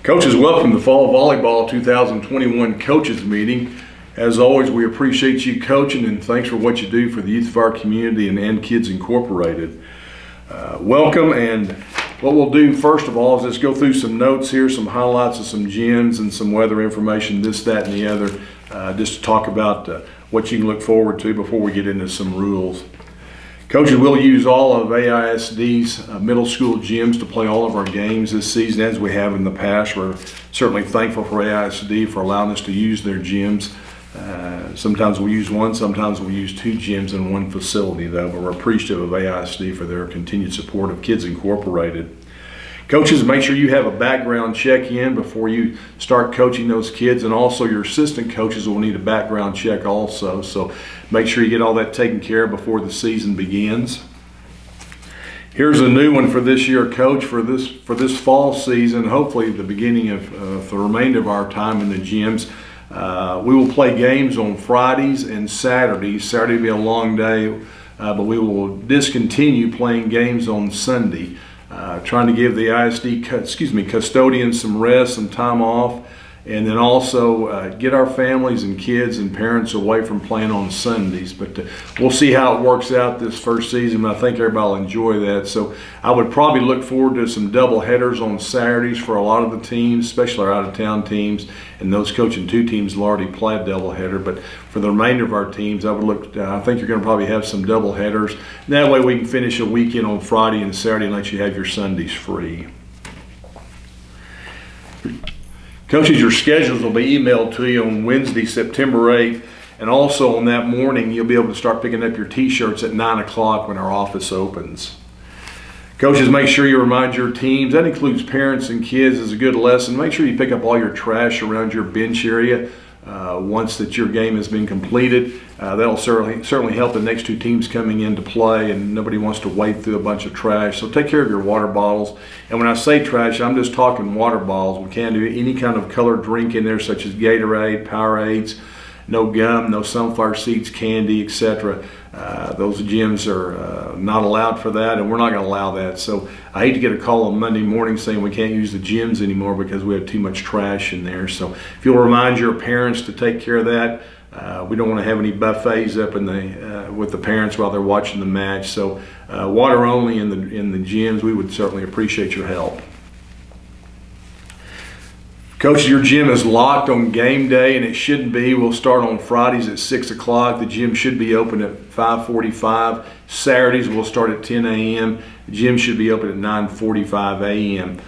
Coaches, welcome to Fall Volleyball 2021 Coaches Meeting. As always, we appreciate you coaching and thanks for what you do for the youth of our community and Kids Incorporated. Welcome, and what we'll do first of all is just go through some notes here, some highlights of some gyms and some weather information, this, that, and the other, just to talk about what you can look forward to before we get into some rules. Coaches will use all of AISD's middle school gyms to play all of our games this season, as we have in the past. We're certainly thankful for AISD for allowing us to use their gyms. Sometimes we'll use one, sometimes we'll use two gyms in one facility though, but we're appreciative of AISD for their continued support of Kids Incorporated. Coaches, make sure you have a background check in before you start coaching those kids, and also your assistant coaches will need a background check also. So make sure you get all that taken care of before the season begins. Here's a new one for this year, Coach, for this fall season, hopefully the beginning of the remainder of our time in the gyms. We will play games on Fridays and Saturdays. Saturday will be a long day, but we will discontinue playing games on Sunday. Trying to give the ISD custodians some rest, some time off, and then also get our families and kids and parents away from playing on Sundays. But we'll see how it works out this first season, but I think everybody will enjoy that. So I would probably look forward to some double headers on Saturdays for a lot of the teams, especially our out-of-town teams, and those coaching two teams will already play a double header. But for the remainder of our teams, I would look. I think you're going to probably have some double headers. And that way we can finish a weekend on Friday and Saturday and let you have your Sundays free. Coaches, your schedules will be emailed to you on Wednesday, September 8th, and also on that morning you'll be able to start picking up your t-shirts at 9 o'clock when our office opens. Coaches, make sure you remind your teams, that includes parents and kids, is a good lesson. Make sure you pick up all your trash around your bench area once that your game has been completed. That'll certainly help the next two teams coming in to play, and nobody wants to wade through a bunch of trash. So take care of your water bottles. And when I say trash, I'm just talking water bottles. We can't do any kind of colored drink in there, such as Gatorade, Powerades, no gum, no sunflower seeds, candy, etc. Those gyms are not allowed for that, and we're not going to allow that. So I hate to get a call on Monday morning saying we can't use the gyms anymore because we have too much trash in there. So if you'll remind your parents to take care of that. We don't want to have any buffets up in with the parents while they're watching the match. So water only in the gyms. We would certainly appreciate your help. Coach, your gym is locked on game day, and it shouldn't be. We'll start on Fridays at 6 o'clock. The gym should be open at 5:45. Saturdays we'll start at 10 a.m. The gym should be open at 9:45 a.m.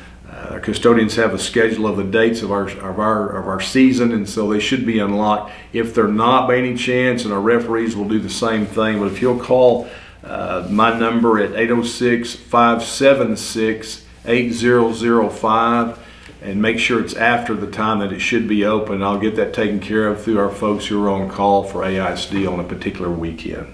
Our custodians have a schedule of the dates of our season, and so they should be unlocked. If they're not by any chance, and our referees will do the same thing, but if you'll call my number at 806-576-8005, and make sure it's after the time that it should be open, I'll get that taken care of through our folks who are on call for AISD on a particular weekend.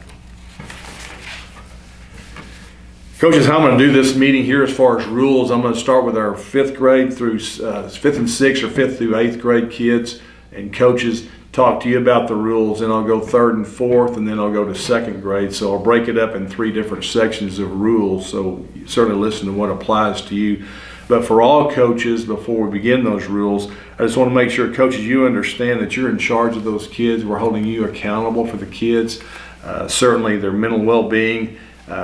Coaches, how I'm going to do this meeting here as far as rules, I'm going to start with our 5th grade through 5th and 6th, or 5th through 8th grade kids and coaches, talk to you about the rules, and I'll go 3rd and 4th, and then I'll go to 2nd grade. So I'll break it up in 3 different sections of rules, so certainly listen to what applies to you. But for all coaches, before we begin those rules, I just want to make sure, coaches, you understand that you're in charge of those kids. We're holding you accountable for the kids, certainly their mental well-being.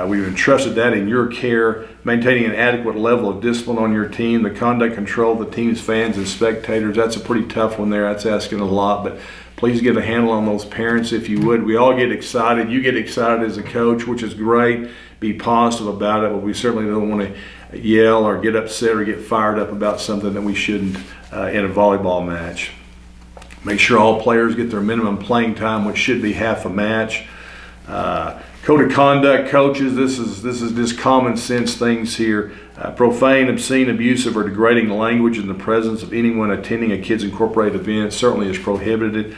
We've entrusted that in your care, maintaining an adequate level of discipline on your team, the conduct control of the team's fans and spectators. That's a pretty tough one there. That's asking a lot, but please get a handle on those parents if you would. We all get excited. You get excited as a coach, which is great. Be positive about it, but we certainly don't want to yell or get upset or get fired up about something that we shouldn't in a volleyball match. Make sure all players get their minimum playing time, which should be half a match. Code of conduct, coaches, this is just common sense things here. Profane, obscene, abusive, or degrading language in the presence of anyone attending a Kids Incorporated event certainly is prohibited.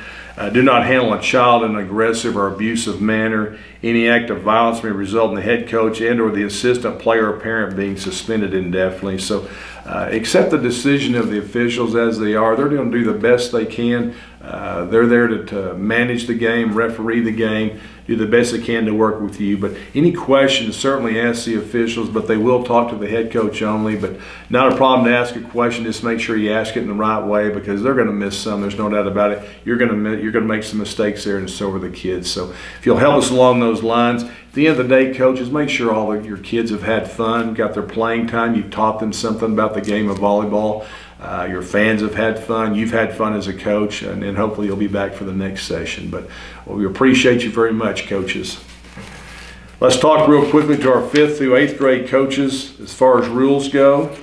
Do not handle a child in an aggressive or abusive manner. Any act of violence may result in the head coach and or the assistant player or parent being suspended indefinitely. So accept the decision of the officials as they are. They're going to do the best they can. They're there to manage the game, referee the game, do the best they can to work with you. But any questions, certainly ask the officials, but they will talk to the head coach only. But not a problem to ask a question. Just make sure you ask it in the right way, because they're going to miss some. There's no doubt about it. You're going to make some mistakes there, and so are the kids. So if you'll help us along those lines. At the end of the day, coaches, make sure all of your kids have had fun, got their playing time. You've taught them something about the game of volleyball. Your fans have had fun. You've had fun as a coach, and hopefully you'll be back for the next session. But we appreciate you very much, coaches. Let's talk real quickly to our 5th through 8th grade coaches as far as rules go.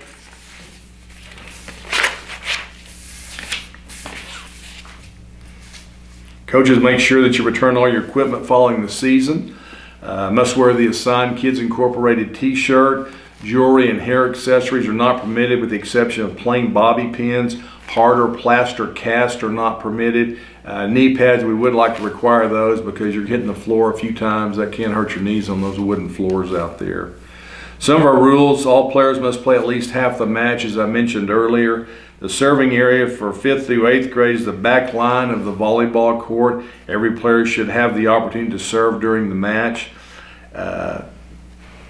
Coaches, make sure that you return all your equipment following the season. Must wear the assigned Kids Incorporated t-shirt. Jewelry and hair accessories are not permitted with the exception of plain bobby pins. Hard or plaster cast are not permitted. Knee pads, we would like to require those because you're hitting the floor a few times. That can hurt your knees on those wooden floors out there. Some of our rules: all players must play at least half the match, as I mentioned earlier. The serving area for 5th through 8th grade is the back line of the volleyball court. Every player should have the opportunity to serve during the match.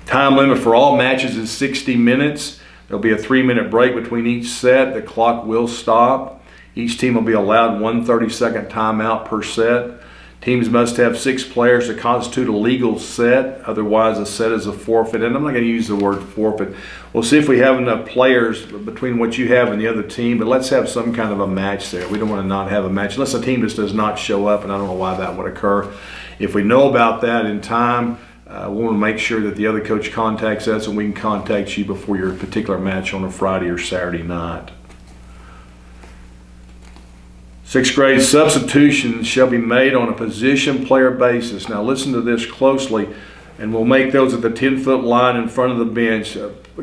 Time limit for all matches is 60 minutes. There'll be a 3-minute break between each set. The clock will stop. Each team will be allowed 1 30-second timeout per set. Teams must have 6 players to constitute a legal set. Otherwise, a set is a forfeit. And I'm not going to use the word forfeit. We'll see if we have enough players between what you have and the other team, but let's have some kind of a match there. We don't want to not have a match unless a team just does not show up, and I don't know why that would occur. If we know about that in time, we want to make sure that the other coach contacts us, and we can contact you before your particular match on a Friday or Saturday night. 6th grade substitutions shall be made on a position player basis. Now listen to this closely, and we'll make those at the 10-foot line in front of the bench.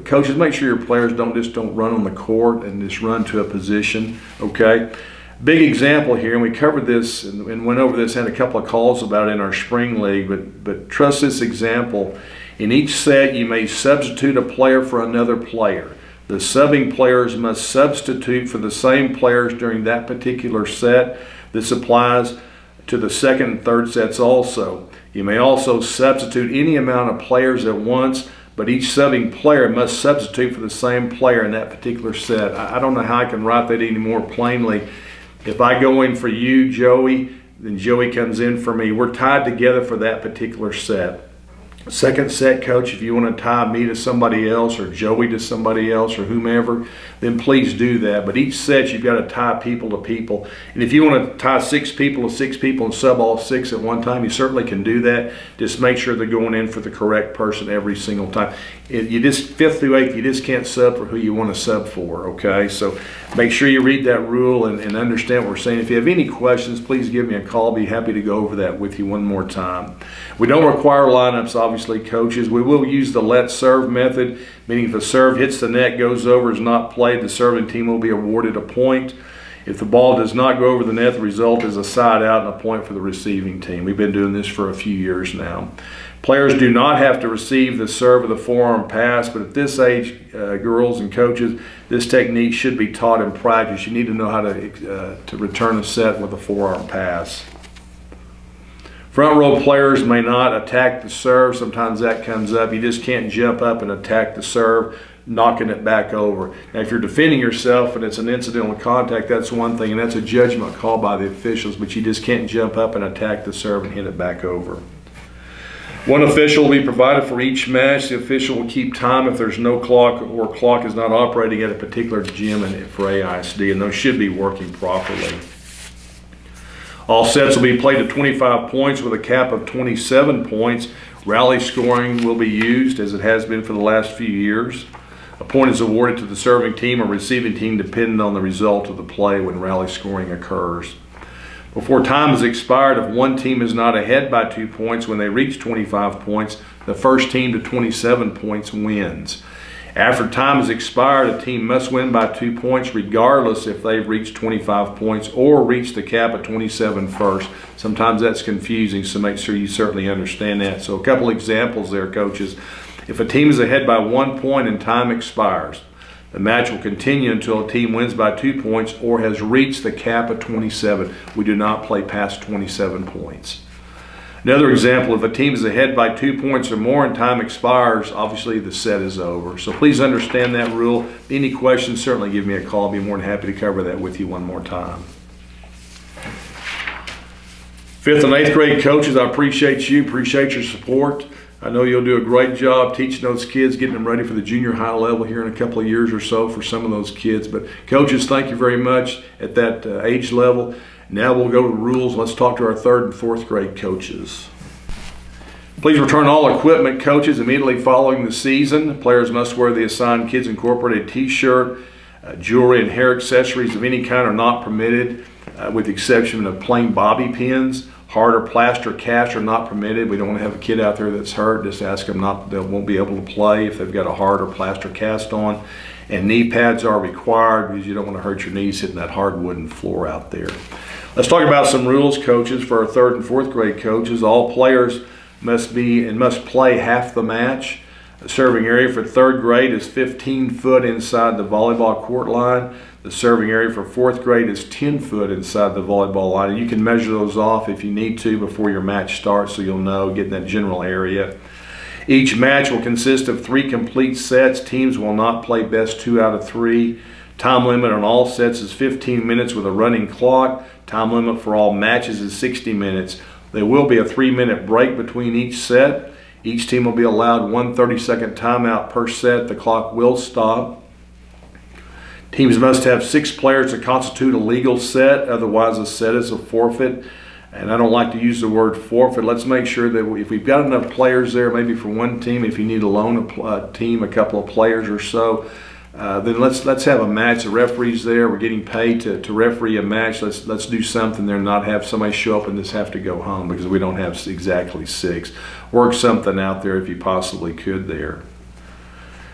Coaches, make sure your players don't run on the court and just run to a position, okay? Big example here, and we covered this and went over this, had a couple of calls about it in our spring league, but trust this example. In each set, you may substitute a player for another player. The subbing players must substitute for the same players during that particular set. This applies to the 2nd and 3rd sets also. You may also substitute any amount of players at once, but each subbing player must substitute for the same player in that particular set. I don't know how I can write that any more plainly. If I go in for you, Joey, then Joey comes in for me. We're tied together for that particular set. 2nd set, coach, if you want to tie me to somebody else or Joey to somebody else or whomever, then please do that. But each set, you've got to tie people to people. And if you want to tie 6 people to 6 people and sub all 6 at one time, you certainly can do that. Just make sure they're going in for the correct person every single time. You just 5th through 8th, you just can't sub for who you want to sub for, okay? So make sure you read that rule and understand what we're saying. If you have any questions, please give me a call. I'll be happy to go over that with you one more time. We don't require lineups, obviously, coaches. We will use the let serve method, meaning if a serve hits the net, goes over, is not played, the serving team will be awarded a point. If the ball does not go over the net, the result is a side out and a point for the receiving team. We've been doing this for a few years now. Players do not have to receive the serve or the forearm pass, but at this age, girls and coaches, this technique should be taught in practice. You need to know how to return a set with a forearm pass. Front row players may not attack the serve. Sometimes that comes up. You just can't jump up and attack the serve, knocking it back over. Now, if you're defending yourself and it's an incidental contact, that's one thing, and that's a judgment call by the officials, but you just can't jump up and attack the serve and hit it back over. One official will be provided for each match. The official will keep time if there's no clock or clock is not operating at a particular gym and for AISD, and those should be working properly. All sets will be played at 25 points with a cap of 27 points. Rally scoring will be used as it has been for the last few years. A point is awarded to the serving team or receiving team depending on the result of the play when rally scoring occurs. Before time has expired, if one team is not ahead by 2 points when they reach 25 points, the first team to 27 points wins. After time has expired, a team must win by 2 points regardless if they've reached 25 points or reached the cap of 27 first. Sometimes that's confusing, so make sure you certainly understand that. So a couple examples there, coaches. If a team is ahead by 1 point and time expires, The match will continue until a team wins by 2 points or has reached the cap of 27. We do not play past 27 points. Another example, if a team is ahead by 2 points or more and time expires, obviously the set is over. So please understand that rule. Any questions, certainly give me a call. I'll be more than happy to cover that with you one more time. 5th and 8th grade coaches, I appreciate you, appreciate your support. I know you'll do a great job teaching those kids, getting them ready for the junior high level here in a couple of years or so for some of those kids. But coaches, thank you very much at that age level. Now we'll go to rules. Let's talk to our 3rd and 4th grade coaches. Please return all equipment, coaches, immediately following the season. Players must wear the assigned Kids Incorporated t-shirt. Jewelry and hair accessories of any kind are not permitted, with the exception of plain bobby pins. Hard or plaster casts are not permitted. We don't want to have a kid out there that's hurt. Just ask them not, they won't be able to play if they've got a hard or plaster cast on. And knee pads are required because you don't want to hurt your knees hitting that hard wooden floor out there. Let's talk about some rules, coaches, for our 3rd and 4th grade coaches. All players must play half the match. The serving area for 3rd grade is 15 foot inside the volleyball court line. The serving area for 4th grade is 10 foot inside the volleyball line. And you can measure those off if you need to before your match starts so you'll know, get in that general area. Each match will consist of 3 complete sets. Teams will not play best 2 out of 3. Time limit on all sets is 15 minutes with a running clock. Time limit for all matches is 60 minutes. There will be a 3-minute break between each set. Each team will be allowed 1 30-second timeout per set. The clock will stop. Teams must have 6 players to constitute a legal set, otherwise a set is a forfeit. And I don't like to use the word forfeit. Let's make sure that if we've got enough players there, maybe for one team, if you need to loan a team a couple of players or so, then let's have a match. The referee's there. We're getting paid to referee a match. Let's do something there and not have somebody show up and just have to go home because we don't have exactly 6. Work something out there if you possibly could there.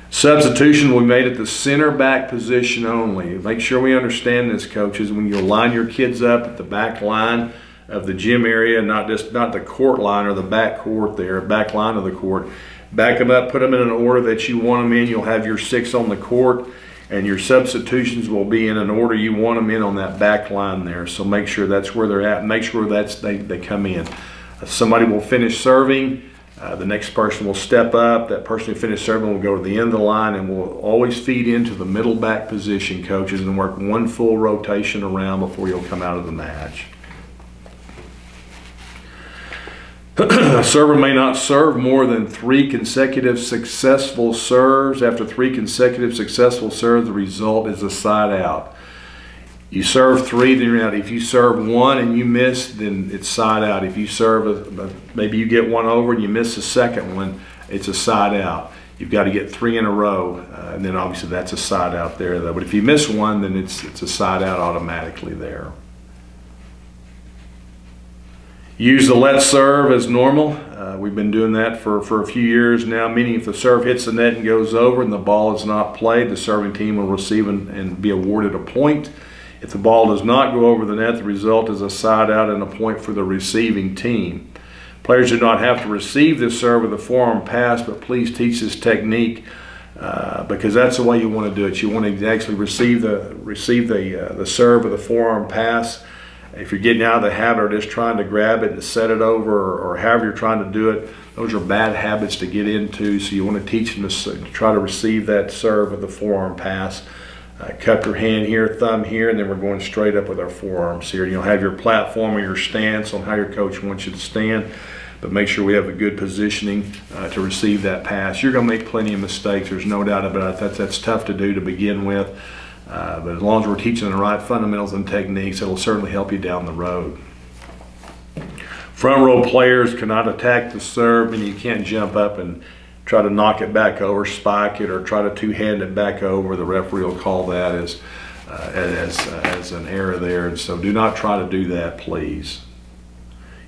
Substitution will be made at the center back position only. Make sure we understand this, coaches. When you line your kids up at the back line of the gym area, not the court line or the back court there, back line of the court. Back them up, put them in an order that you want them in. You'll have your 6 on the court, and your substitutions will be in an order you want them in on that back line there. So make sure that's where they're at. Make sure they come in. Somebody will finish serving. The next person will step up. That person who finished serving will go to the end of the line, and we'll always feed into the middle back position, coaches, and work 1 full rotation around before you'll come out of the match. A server may not serve more than 3 consecutive successful serves. After 3 consecutive successful serves, the result is a side out. You serve 3, then you're out. If you serve 1 and you miss, then it's side out. If you serve, maybe you get 1 over and you miss the second one, it's a side out. You've got to get 3 in a row, and then obviously that's a side out there, though. But if you miss 1, then it's a side out automatically there. Use the let serve as normal. We've been doing that for a few years now, meaning if the serve hits the net and goes over and the ball is not played, the serving team will receive and be awarded a point. If the ball does not go over the net, the result is a side out and a point for the receiving team. Players do not have to receive this serve with a forearm pass, but please teach this technique because that's the way you want to do it. You want to actually receive the serve with a forearm pass. If you're getting out of the habit of just trying to grab it and set it over or however you're trying to do it, those are bad habits to get into. So you want to teach them to try to receive that serve with the forearm pass. Cup your hand here, thumb here, and then we're going straight up with our forearms here. You'll have your platform or your stance on how your coach wants you to stand, but make sure we have a good positioning to receive that pass. You're going to make plenty of mistakes. There's no doubt about it. That's tough to do to begin with. But as long as we're teaching the right fundamentals and techniques, it'll certainly help you down the road. Front row players cannot attack the serve, and you can't jump up and try to knock it back over, spike it, or try to two-hand it back over. The referee will call that as an error there, and so do not try to do that, please.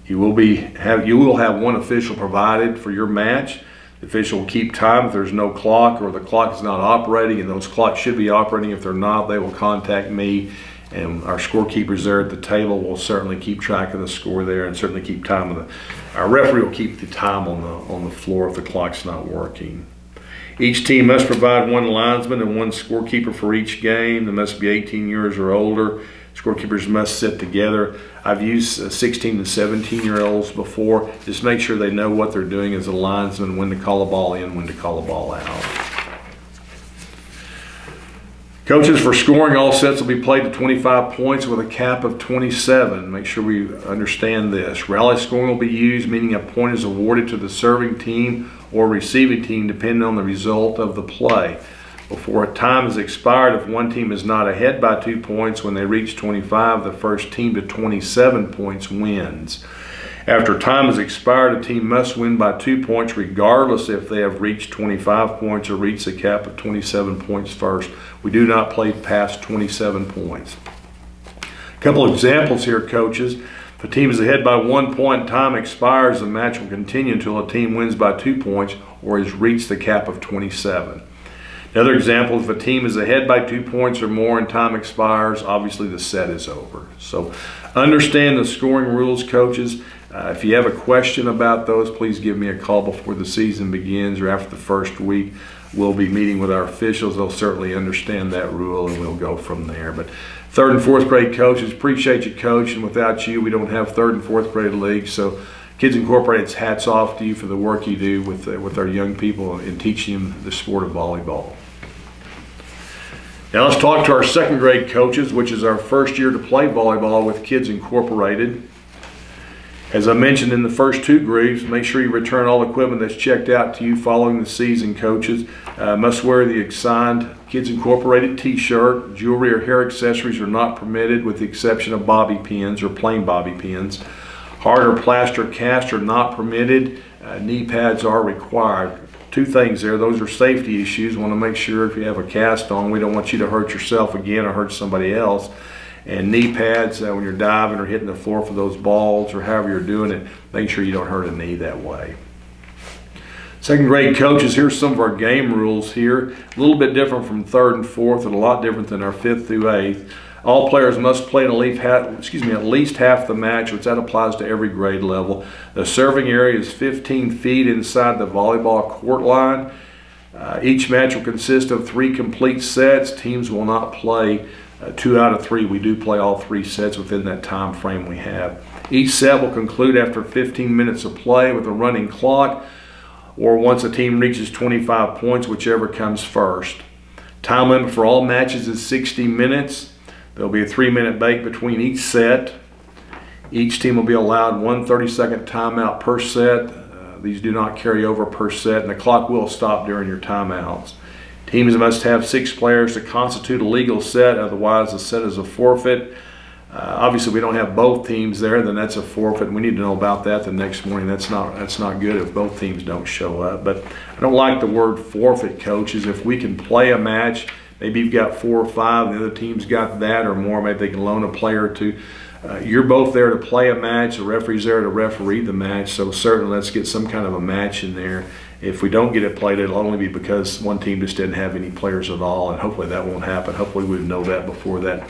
You will have one official provided for your match. The official will keep time if there's no clock or the clock is not operating, and those clocks should be operating. If they're not, they will contact me, and our scorekeepers there at the table will certainly keep track of the score there and certainly keep time of our referee will keep the time on the floor if the clock's not working. Each team must provide one linesman and one scorekeeper for each game. They must be 18 years or older. Scorekeepers must sit together. I've used 16 to 17-year-olds before. Just make sure they know what they're doing as a linesman, when to call a ball in, when to call a ball out. Coaches, for scoring, all sets will be played to 25 points with a cap of 27. Make sure we understand this. Rally scoring will be used, meaning a point is awarded to the serving team or receiving team depending on the result of the play. Before a time is expired, if one team is not ahead by 2 points when they reach 25, the first team to 27 points wins. After time has expired, a team must win by 2 points regardless if they have reached 25 points or reached the cap of 27 points first. We do not play past 27 points. A couple of examples here, coaches. If a team is ahead by 1 point and time expires, the match will continue until a team wins by 2 points or has reached the cap of 27. Another example, if a team is ahead by 2 points or more and time expires, obviously the set is over. So understand the scoring rules, coaches. If you have a question about those, please give me a call before the season begins or after the first week. We'll be meeting with our officials. They'll certainly understand that rule, and we'll go from there. But third and fourth grade coaches, appreciate you, Coach. And without you, we don't have third and fourth grade leagues. So Kids Incorporated's hats off to you for the work you do with our young people in teaching them the sport of volleyball. Now let's talk to our second grade coaches, which is our first year to play volleyball with Kids Incorporated. As I mentioned in the first two groups, make sure you return all equipment that's checked out to you following the season, coaches. Must wear the assigned Kids Incorporated t-shirt. Jewelry or hair accessories are not permitted with the exception of bobby pins or plain bobby pins. Hard or plaster cast are not permitted. Knee pads are required. Two things there. Those are safety issues. Want to make sure if you have a cast on, we don't want you to hurt yourself again or hurt somebody else. And knee pads, when you're diving or hitting the floor for those balls or however you're doing it, make sure you don't hurt a knee that way. Second grade coaches, here's some of our game rules here. A little bit different from third and fourth and a lot different than our fifth through eighth. All players must play at least half the match, which that applies to every grade level. The serving area is 15 feet inside the volleyball court line. Each match will consist of 3 complete sets. Teams will not play 2 out of 3. We do play all 3 sets within that time frame we have. Each set will conclude after 15 minutes of play with a running clock, or once a team reaches 25 points, whichever comes first. Time limit for all matches is 60 minutes. There'll be a 3-minute break between each set. Each team will be allowed 1 30-second timeout per set. These do not carry over per set, and the clock will stop during your timeouts. Teams must have 6 players to constitute a legal set, otherwise the set is a forfeit. Obviously, we don't have both teams there, then that's a forfeit. We need to know about that the next morning. That's not good if both teams don't show up. But I don't like the word forfeit, coaches. If we can play a match, maybe you've got 4 or 5, and the other team's got that or more. Maybe they can loan a player or 2. You're both there to play a match. The referee's there to referee the match. So certainly let's get some kind of a match in there. If we don't get it played, it'll only be because one team just didn't have any players at all, and hopefully that won't happen. Hopefully we would know that before that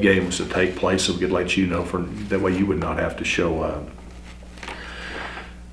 game was to take place, so we could let you know, that way you would not have to show up.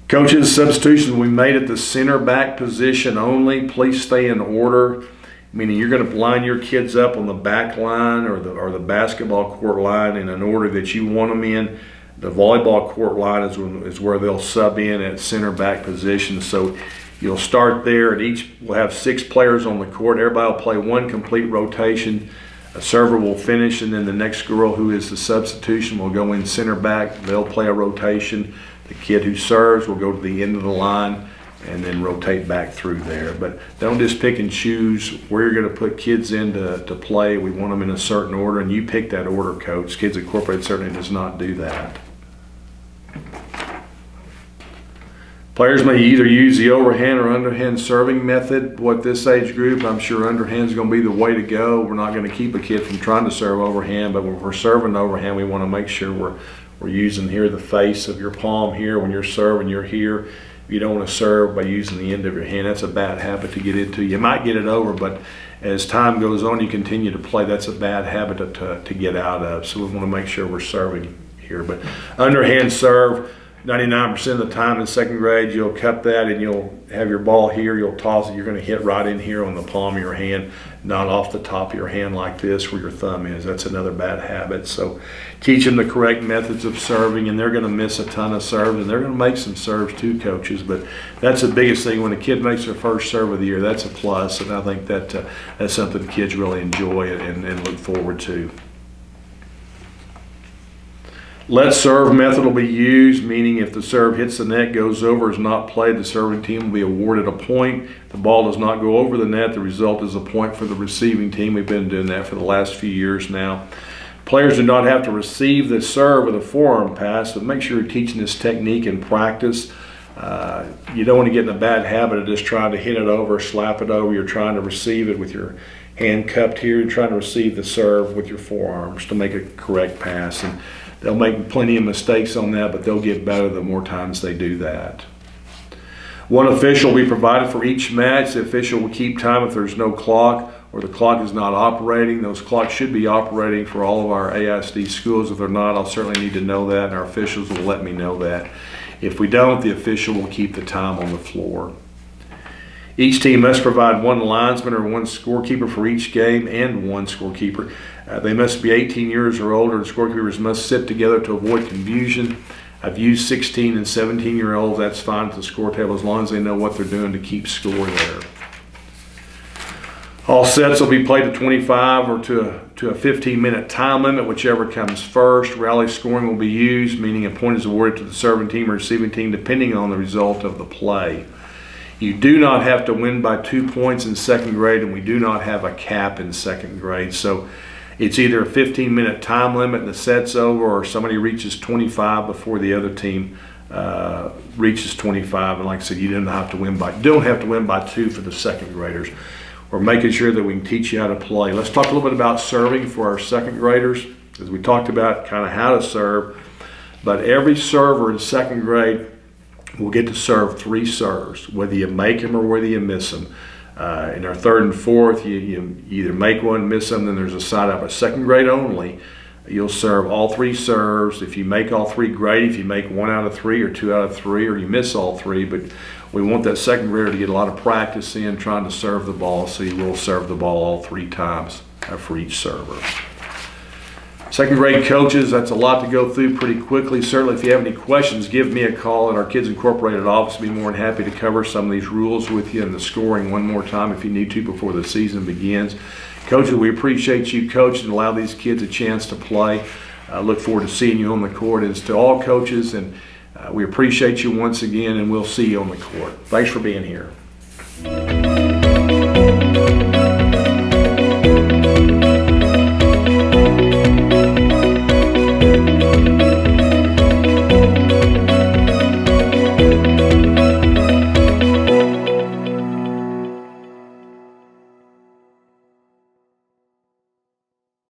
Coaches, substitutions we made at the center back position only. Please stay in order, meaning you're going to line your kids up on the back line or the basketball court line in an order that you want them in. The volleyball court line is where they'll sub in at center back position. So you'll start there, and each will have 6 players on the court. Everybody will play 1 complete rotation. A server will finish, and then the next girl, who is the substitution, will go in center back. They'll play a rotation. The kid who serves will go to the end of the line and then rotate back through there. But don't just pick and choose where you're going to put kids in to play. We want them in a certain order, and you pick that order, coach. Kids Incorporated certainly does not do that. Players may either use the overhand or underhand serving method. With this age group, I'm sure underhand is going to be the way to go. We're not going to keep a kid from trying to serve overhand, but when we're serving overhand, we want to make sure we're using here the face of your palm here. When you're serving, you're here. You don't want to serve by using the end of your hand. That's a bad habit to get into. You might get it over, but as time goes on, you continue to play. That's a bad habit to get out of. So we want to make sure we're serving here. But underhand serve, 99% of the time in second grade, you'll cup that and you'll have your ball here, you'll toss it, you're going to hit right in here on the palm of your hand, not off the top of your hand like this where your thumb is. That's another bad habit. So teach them the correct methods of serving, and they're going to miss a ton of serves, and they're going to make some serves too, coaches. But that's the biggest thing. When a kid makes their first serve of the year, that's a plus, and I think that that's something kids really enjoy and look forward to. Let serve method will be used, meaning if the serve hits the net, goes over, is not played, the serving team will be awarded a point. If the ball does not go over the net, the result is a point for the receiving team. We've been doing that for the last few years now. Players do not have to receive the serve with a forearm pass, but make sure you're teaching this technique in practice. You don't want to get in a bad habit of just trying to hit it over, slap it over. You're trying to receive it with your hand cupped here. You're trying to receive the serve with your forearms to make a correct pass. And they'll make plenty of mistakes on that, but they'll get better the more times they do that. One official will be provided for each match. The official will keep time if there's no clock or the clock is not operating. Those clocks should be operating for all of our AISD schools. If they're not, I'll certainly need to know that, and our officials will let me know that. If we don't, the official will keep the time on the floor. Each team must provide one linesman or one scorekeeper for each game and one scorekeeper. They must be 18 years or older, and scorekeepers must sit together to avoid confusion. I've used 16 and 17-year-olds. That's fine at the score table as long as they know what they're doing to keep score there. All sets will be played to 25 or to a 15-minute time limit, whichever comes first. Rally scoring will be used, meaning a point is awarded to the serving team or receiving team depending on the result of the play. You do not have to win by 2 points in second grade, and we do not have a cap in second grade. So it's either a 15-minute time limit and the set's over, or somebody reaches 25 before the other team reaches 25. And like I said, you don't have to win by 2 for the second graders. We're making sure that we can teach you how to play. Let's talk a little bit about serving for our second graders, as we talked about kind of how to serve. But every server in second grade will get to serve 3 serves, whether you make them or whether you miss them. In our third and fourth, you either make one, miss them, then there's a side up. But second grade only, you'll serve all 3 serves. If you make all 3, great. If you make 1 out of 3 or 2 out of 3, or you miss all 3, but we want that second grader to get a lot of practice in trying to serve the ball, so you will serve the ball all 3 times for each server. Second grade coaches, that's a lot to go through pretty quickly. Certainly if you have any questions, give me a call at our Kids Incorporated office. I'll be more than happy to cover some of these rules with you and the scoring one more time if you need to before the season begins. Coaches, we appreciate you coaching and allow these kids a chance to play. I look forward to seeing you on the court. As to all coaches, and we appreciate you once again, and we'll see you on the court. Thanks for being here.